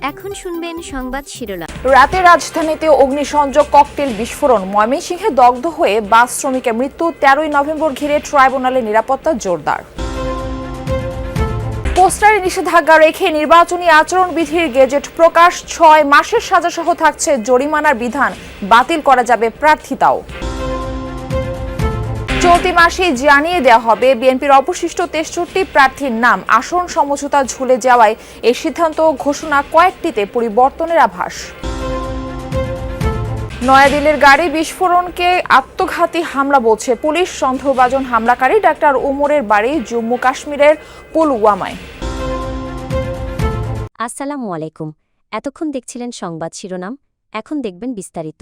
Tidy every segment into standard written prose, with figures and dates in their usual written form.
এখন শুনবেন সংবাদ শিরোনাম। রাতে রাজধানীতে অগ্নিসংযোগ ককটেল বিস্ফোরণ, ময়মনসিংহে দগ্ধ হয়ে বাস শ্রমিকের মৃত্যু। 13ই নভেম্বর ঘিরে ট্রাইব্যুনালে নিরাপত্তা জোরদার। পোস্টারে নিষেধাজ্ঞা রেখে নির্বাচনী আচরণবিধির গেজেট প্রকাশ। 6 মাসের সাজাসহ থাকছে জরিমানার বিধান, বাতিল করা যাবে প্রার্থিতাও। চলতি মাসেই জানিয়ে দেওয়া হবে বিএনপির অবশিষ্ট 63 প্রার্থীর নাম। আসন সমঝোতা ঝুলে যাওয়ায় এই সিদ্ধান্ত ঘোষণা, কয়েকটিতে পরিবর্তনের আভাস। নয়াদিল্লির গাড়ি বিস্ফোরণকে আত্মঘাতী হামলা বলছে পুলিশ। সন্দেহভাজন হামলাকারী ডাক্তার উমরের বাড়ি জম্মু কাশ্মীরের পুলওয়ামায়। আসসালামু আলাইকুম। এতক্ষণ দেখছিলেন সংবাদ শিরোনাম, এখন দেখবেন বিস্তারিত।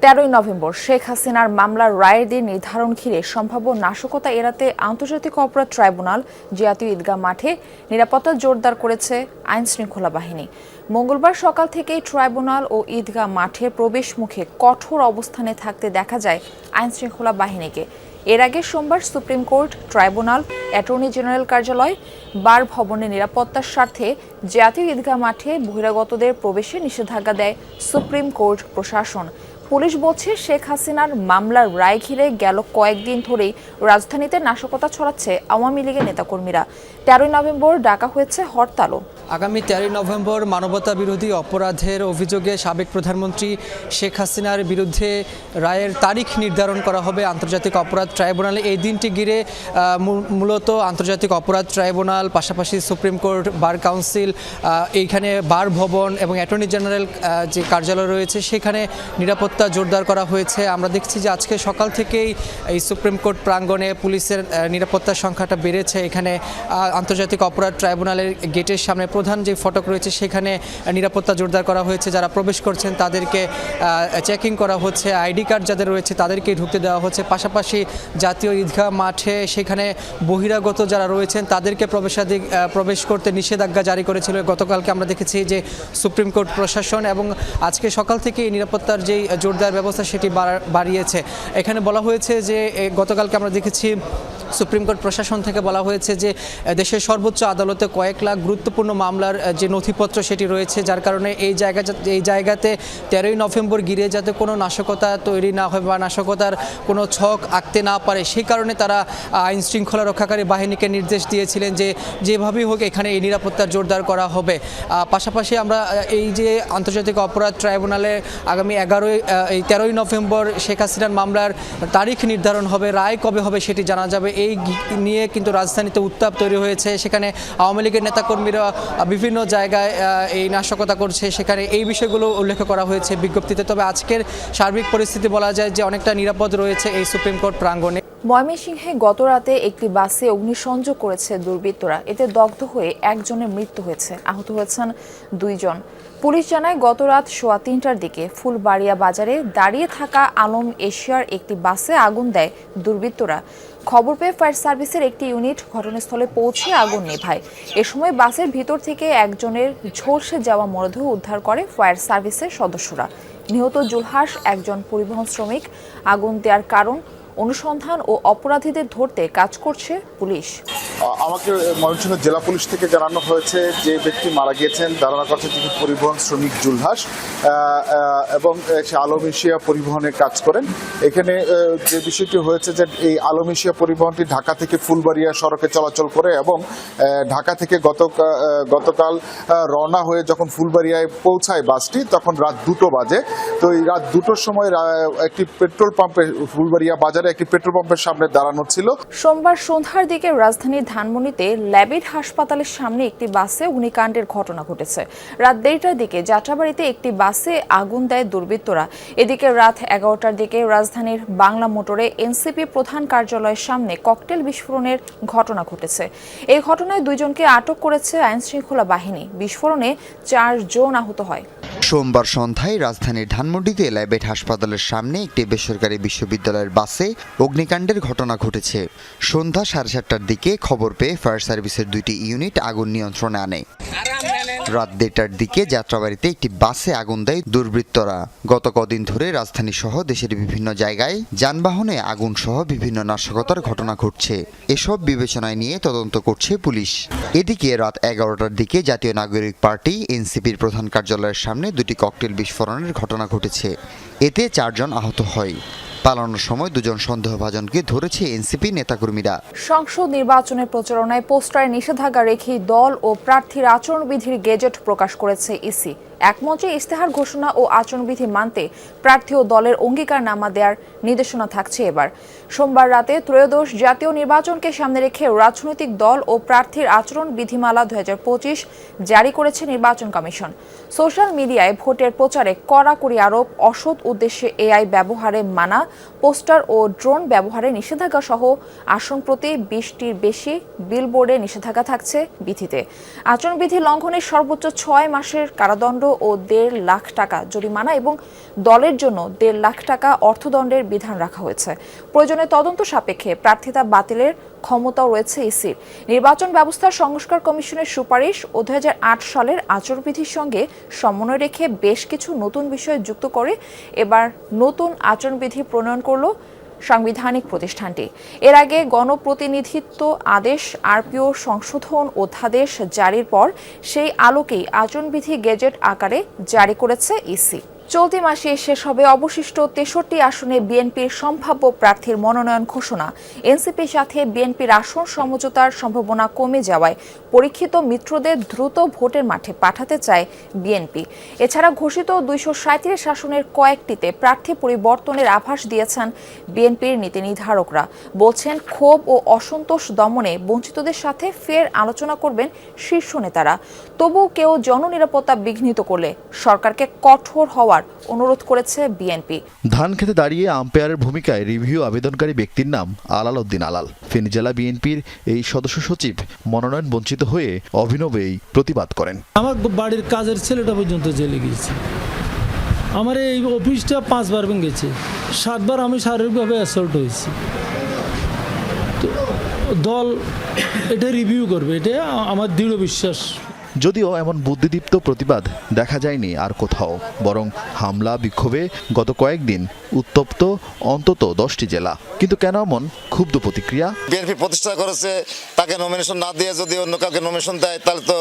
13ই নভেম্বর শেখ হাসিনার মামলার রায়ের দিন নির্ধারণ ঘিরে সম্ভাব্য নাশকতা এড়াতে আন্তর্জাতিক অপরাধ ট্রাইব্যুনাল জাতীয় ঈদগাহ মাঠে নিরাপত্তা জোরদার করেছে আইন শৃঙ্খলা বাহিনী। মঙ্গলবার সকাল থেকেই ট্রাইব্যুনাল ও ঈদগাহ মাঠের প্রবেশ মুখে কঠোর অবস্থানে থাকতে দেখা যায় আইন শৃঙ্খলা বাহিনীকে। এর আগে সোমবার supreme court, tribunal, attorney general কার্যালয়, বার ভবনের নিরাপত্তার স্বার্থে জাতীয় ঈদগাহ মাঠে বহিরাগতদের প্রবেশে নিষেধাজ্ঞা দেয় সুপ্রিম কোর্ট প্রশাসন। পুলিশ বলছে, শেখ হাসিনার মামলার রায় ঘিরে গেল কয়েকদিন ধরেই রাজধানীতে নাশকতা ছড়াচ্ছে আওয়ামী লীগের নেতাকর্মীরা। 13ই নভেম্বর ডাকা হয়েছে হরতালও। আগামী 13ই নভেম্বর মানবতা বিরোধী অপরাধের অভিযোগে সাবেক প্রধানমন্ত্রী শেখ হাসিনার বিরুদ্ধে রায়ের তারিখ নির্ধারণ করা হবে আন্তর্জাতিক অপরাধ ট্রাইব্যুনালে। এই দিনটি ঘিরে মূলত আন্তর্জাতিক অপরাধ ট্রাইব্যুনাল, পাশাপাশি সুপ্রিম কোর্ট, বার কাউন্সিল, এইখানে বার ভবন এবং অ্যাটর্নি জেনারেল যে কার্যালয় রয়েছে সেখানে নিরাপত্তা জোরদার করা হয়েছে। আমরা দেখছি যে আজকে সকাল থেকেই এই সুপ্রিম কোর্ট প্রাঙ্গণে পুলিশের নিরাপত্তার সংখ্যাটা বেড়েছে। এখানে আন্তর্জাতিক অপরাধ ট্রাইব্যুনালের গেটের সামনে প্রধান যে ফটক রয়েছে সেখানে নিরাপত্তা জোরদার করা হয়েছে। যারা প্রবেশ করছেন তাদেরকে চেকিং করা হচ্ছে, আইডি কার্ড যাদের রয়েছে তাদেরকেই ঢুকতে দেওয়া হচ্ছে। পাশাপাশি জাতীয় ঈদগাহ মাঠে সেখানে বহিরাগত যারা রয়েছেন তাদেরকে প্রবেশ করতে নিষেধাজ্ঞা জারি করেছিল গতকালকে। আমরা দেখেছি যে সুপ্রিম কোর্ট প্রশাসন এবং আজকে সকাল থেকে নিরাপত্তার যেই জোরদার ব্যবস্থা সেটি বাড়িয়েছে। এখানে বলা হয়েছে যে গতকালকে আমরা দেখেছি সুপ্রিম কোর্ট প্রশাসন থেকে বলা হয়েছে যে দেশের সর্বোচ্চ আদালতে কয়েক লাখ গুরুত্বপূর্ণ মামলার যে নথিপত্র সেটি রয়েছে, যার কারণে এই জায়গাতে 13ই নভেম্বর ঘিরে যাতে কোনো নাশকতা তৈরি না হয় বা নাশকতার কোনো ছক আঁকতে না পারে, সেই কারণে তারা আইন শৃঙ্খলা রক্ষাকারী বাহিনীকে নির্দেশ দিয়েছিলেন যে যেভাবেই হোক এখানে এই নিরাপত্তা জোরদার করা হবে। পাশাপাশি আমরা এই যে আন্তর্জাতিক অপরাধ ট্রাইব্যুনালে আগামী 13ই নভেম্বর শেখ হাসিনার মামলার তারিখ নির্ধারণ হবে, রায় কবে হবে সেটি জানা যাবে। এই নিয়ে কিন্তু রাজধানীতে উত্তাপ তৈরি হয়েছে। সেখানে আওয়ামী লীগের নেতাকর্মীরা বিভিন্ন জায়গায় এই নাশকতা করছে, সেখানে এই বিষয়গুলো উল্লেখ করা হয়েছে বিজ্ঞপ্তিতে। তবে আজকের সার্বিক পরিস্থিতি বলা যায় যে অনেকটা নিরাপদ রয়েছে এই সুপ্রিম কোর্ট প্রাঙ্গণে। ময়মনসিংহে গত রাতে একটি বাসে অগ্নিসংযোগ করেছে দুর্বৃত্তরা। এতে দগ্ধ হয়ে একজনের মৃত্যু হয়েছে, আহত হয়েছেন 2 জন। পুলিশ জানায়, গত রাত 3:15টার দিকে ফুলবাড়িয়া বাজারে দাঁড়িয়ে থাকা আলম এশিয়ার একটি বাসে আগুন দেয় দুর্বৃত্তরা। খবর পেয়ে ফায়ার সার্ভিসের একটি ইউনিট ঘটনাস্থলে পৌঁছে আগুন নেভায়। এ সময় বাসের ভিতর থেকে একজনের ঝলসে যাওয়া মরদেহ উদ্ধার করে ফায়ার সার্ভিসের সদস্যরা। নিহত জুলহাস একজন পরিবহন শ্রমিক। আগুন দেওয়ার কারণ অনুসন্ধান ও অপরাধীদের ধরতে কাজ করছে পুলিশ। আমাকে ময়মনসিংহ জেলা পুলিশ থেকে জানানো হয়েছে যে ব্যক্তি মারা গিয়েছেন ধারণা করছে তিনি পরিবহন শ্রমিক জুলহাস এবং সে আলম এশিয়া পরিবহনে কাজ করেন। এখানে যে বিষয়টি হয়েছে যে এই আলম এশিয়া পরিবহনটি ঢাকা থেকে ফুলবাড়িয়া সড়কে চলাচল করে এবং ঢাকা থেকে গতকাল রওনা হয়ে যখন ফুলবাড়িয়ায় পৌঁছায় বাসটি তখন রাত 2টো বাজে। তো এই রাত 2টোর সময় একটি পেট্রোল পাম্পে, ফুলবাড়িয়া বাজারে একটি পেট্রোল পাম্পের সামনে দাঁড়ানো ছিল। সোমবার সন্ধ্যার দিকে রাজধানীর ধানমন্ডিতে ল্যাবিড হাসপাতালের সামনে একটি বাসে অগ্নিকাণ্ডের ঘটনা ঘটেছে। রাত 1:30টার দিকে যাত্রাবাড়িতে একটি বাসে আগুন দেয় দুর্বৃত্তরা। এদিকে রাত 11টার দিকে রাজধানীর বাংলা মোটরে এনসিপি প্রধান কার্যালয়ের সামনে ককটেল বিস্ফোরণের ঘটনা ঘটেছে। এই ঘটনায় 2 জনকে আটক করেছে আইন শৃঙ্খলা বাহিনী। বিস্ফোরণে 4 জন আহত হয়। সোমবার সন্ধ্যায় রাজধানীর ধানমন্ডিতে ল্যাবেট হাসপাতালের সামনে একটি বেসরকারি বিশ্ববিদ্যালয়ের বাসে অগ্নিকাণ্ডের ঘটনা ঘটেছে। সন্ধ্যা 7:30টার দিকে খবর পেয়ে ফায়ার সার্ভিসের 2টি ইউনিট আগুন নিয়ন্ত্রণে আনে। রাত 1:30টার দিকে যাত্রাবাড়িতে একটি বাসে আগুন দেয় দুর্বৃত্তরা। গত কদিন ধরে রাজধানী সহ দেশের বিভিন্ন জায়গায় যানবাহনে আগুন সহ বিভিন্ন নাশকতার ঘটনা ঘটছে। এসব বিবেচনায় নিয়ে তদন্ত করছে পুলিশ। এদিকে রাত 11টার দিকে জাতীয় নাগরিক পার্টি এনসিপির প্রধান কার্যালয়ের সামনে দুটি ককটেল বিস্ফোরণের ঘটনা ঘটেছে। এতে 4 জন আহত হয়। পালানোর সময় 2 জন সন্দেহভাজনকে ধরেছে এনসিপি নেতাকর্মীরা। সংসদ নির্বাচনের প্রচারণায় পোস্টারে নিষেধাজ্ঞা রেখেই দল ও প্রার্থীর আচরণবিধির গেজেট প্রকাশ করেছে ইসি। একমঞ্চে ইশতেহার ঘোষণা ও আচরণবিধি মানতে প্রার্থী ও দলের অঙ্গীকারনামা দেওয়ার নির্দেশনা থাকছে এবার। সোমবার রাতে ত্রয়োদশ জাতীয় নির্বাচনকে সামনে রেখে রাজনৈতিক দল ও প্রার্থীর আচরণ বিধিমালা 2025 জারি করেছে নির্বাচন কমিশন। সোশ্যাল মিডিয়ায় ভোটের প্রচারে কড়াকড়ি আরোপ, অসৎ উদ্দেশ্যে এআই ব্যবহারে মানা, পোস্টার ও ড্রোন ব্যবহারে নিষেধাজ্ঞা সহ আসন প্রতি 20টির বেশি বিলবোর্ডে নিষেধাজ্ঞা থাকছে বিধিতে। আচরণবিধি লঙ্ঘনের সর্বোচ্চ 6 মাসের কারাদণ্ড ও 1.5 লাখ টাকা জরিমানা এবং দলের জন্য 1.5 লাখ টাকা অর্থদণ্ডের বিধান রাখা হয়েছে। প্রয়োজনে তদন্ত সাপেক্ষে প্রার্থিতা বাতিলের ক্ষমতাও রয়েছে ইসির। নির্বাচন ব্যবস্থার সংস্কার কমিশনের সুপারিশ ও 2008 সালের আচরণবিধির সঙ্গে সমন্বয় রেখে বেশ কিছু নতুন বিষয় যুক্ত করে এবার নতুন আচরণবিধি প্রণয়ন করল সাংবিধানিক প্রতিষ্ঠানটি। এর আগে গণপ্রতিনিধিত্ব আদেশ আরপিও সংশোধন অধ্যাদেশ জারির পর সেই আলোকেই আচরণবিধি গেজেট আকারে জারি করেছে ইসি। চলতি মাসে শেষ হবে অবশিষ্ট 63 আসনে বিএনপির সম্ভাব্য প্রার্থীর মনোনয়ন ঘোষণা। এনসিপির সাথে বিএনপির আসন সমঝোতার সম্ভাবনা কমে যাওয়ায় পরীক্ষিত মিত্রদের দ্রুত ভোটের মাঠে পাঠাতে চায় বিএনপি। এছাড়া ঘোষিত 237 আসনের কয়েকটিতে প্রার্থী পরিবর্তনের আভাস দিয়েছেন বিএনপির নীতি নির্ধারকরা। বলছেন, ক্ষোভ ও অসন্তোষ দমনে বঞ্চিতদের সাথে ফের আলোচনা করবেন শীর্ষ নেতারা। তবুও কেউ জননিরাপত্তা বিঘ্নিত করলে সরকারকে কঠোর হওয়ার অনুরোধ করেছে বিএনপি। ধান খেতে দাঁড়িয়ে আম্পায়ারের ভূমিকায় রিভিউ আবেদনকারী ব্যক্তির নাম আলাল উদ্দিন আলাল। ফেনী জেলা বিএনপির এই সদস্য সচিব মনোনয়ন বঞ্চিত হয়ে অভিনবেই প্রতিবাদ করেন। আমার বাড়ির কাজের ছেলেটা পর্যন্ত জেলে গিয়েছে। আমার এই অফিসটা 5 বার ভেঙেছে, 7 বার আমি শারীরিকভাবে অ্যাসল্ট হয়েছি। দল এটা রিভিউ করবে, এটা আমার দৃঢ় বিশ্বাস। যদিও এমন বুদ্ধিদীপ্ত প্রতিবাদ দেখা যায়নি আর কোথাও, বরং হামলা বিক্ষোভে গত কয়েকদিন উত্তপ্ত অন্তত 10টি জেলা। কিন্তু কেন এমন ক্ষুব্ধ প্রতিক্রিয়া? বিএনপি প্রতিষ্ঠা করেছে, তাকে নমিনেশন না দিয়ে যদি অন্য কাউকে নমিনেশন দেয় তাহলে তো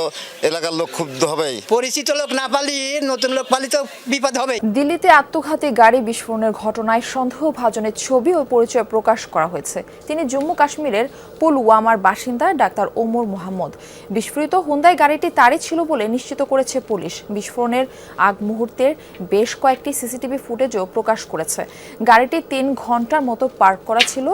এলাকার লোক ক্ষুব্ধ হবেই। পরিচিত লোক না পালি নতুন লোক পালি তো বিপদ হবে। দিল্লিতে আত্মঘাতী গাড়ি বিস্ফোরণের ঘটনায় সন্দেহভাজনের ছবি ও পরিচয় প্রকাশ করা হয়েছে। তিনি জম্মু কাশ্মীরের পুলওয়ামার বাসিন্দা ডাক্তার ওমর মোহাম্মদ। বিস্ফোরিত হুন্দাই গাড়িটি তারই ছিল বলে নিশ্চিত করেছে পুলিশ। বিস্ফোরণের আগ মুহূর্তের বেশ কয়েকটি সিসিটিভি ফুটেজও প্রকাশ করেছে। গাড়িটি 3 ঘন্টার মতো পার্ক করা ছিল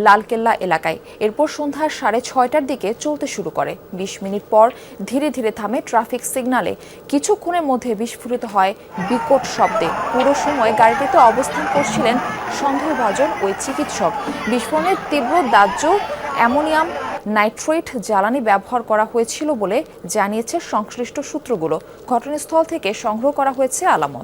লালকেল্লা এলাকায়। এরপর সন্ধ্যা 6:30টার দিকে চলতে শুরু করে। 20 মিনিট পর ধীরে ধীরে থামে ট্রাফিক সিগন্যালে। কিছুক্ষণের মধ্যে বিস্ফোরিত হয় বিকট শব্দে। পুরো সময় গাড়িটিতে অবস্থান করছিলেন সন্দেহভাজন ওই চিকিৎসক। বিস্ফোরণের তীব্র দাহ্য অ্যামোনিয়াম নাইট্রেট জ্বালানি ব্যবহার করা হয়েছিল বলে জানিয়েছে সংশ্লিষ্ট সূত্রগুলো। ঘটনাস্থল থেকে সংগ্রহ করা হয়েছে আলামত।